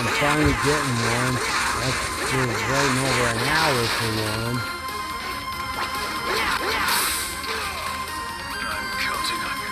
I'm finally getting one. That's just waiting over an hour for one. I'm counting on you.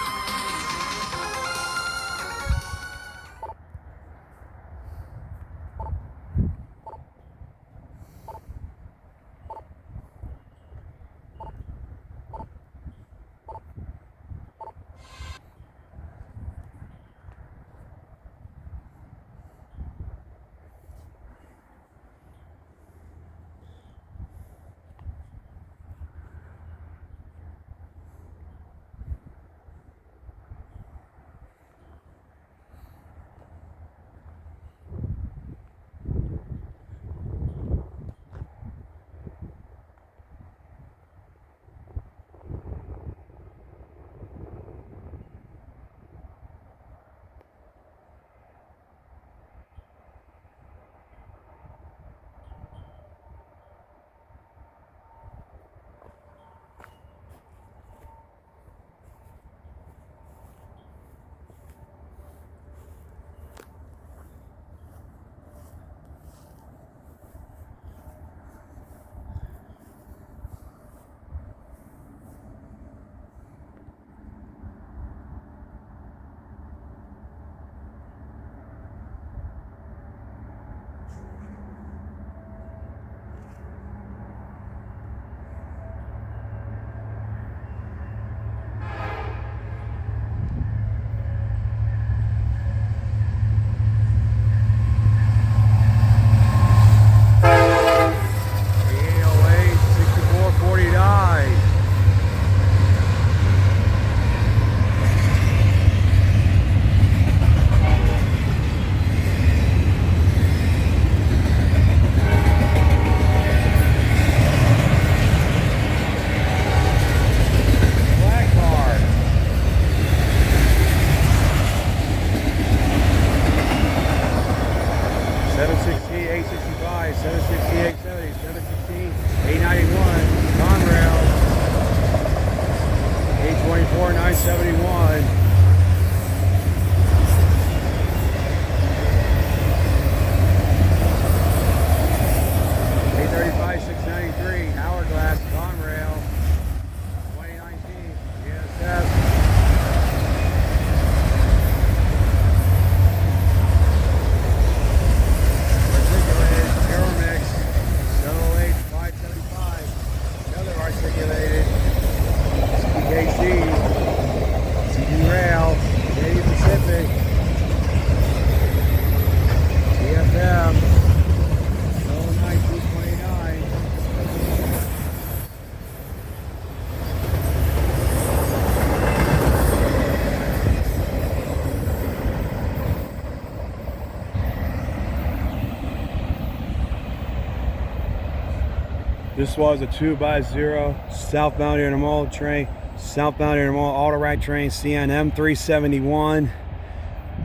This was a 2x0 southbound intermodal train, southbound intermodal auto-ride train, CNM 371,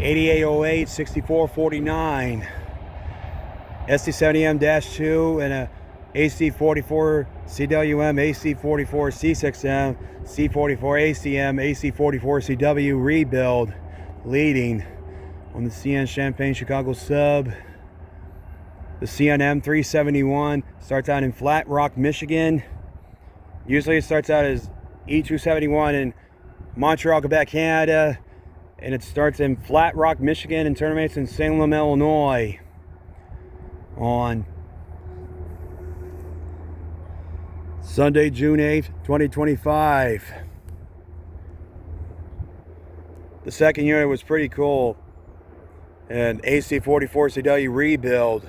8808, 6449, SD70M-2, and a AC44 CWM, AC44 C6M, C44 ACM, AC44 CW rebuild, leading on the CN Champaign Chicago sub. The CNM 371 starts out in Flat Rock, Michigan. Usually it starts out as E271 in Montreal, Quebec, Canada. And it starts in Flat Rock, Michigan and terminates in Salem, Illinois on Sunday, June 8th, 2025. The second unit was pretty cool. An AC44 CW rebuild.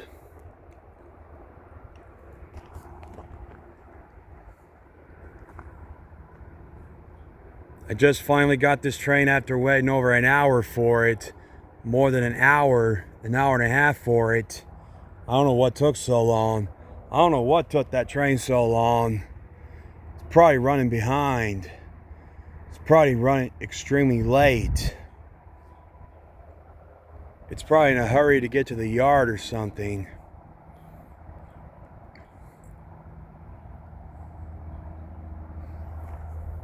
I just finally got this train after waiting over an hour for it. More than an hour and a half for it. I don't know what took so long. I don't know what took that train so long. It's probably running behind. It's probably running extremely late. It's probably in a hurry to get to the yard or something.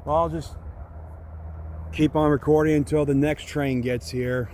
Well, I'll just keep on recording until the next train gets here.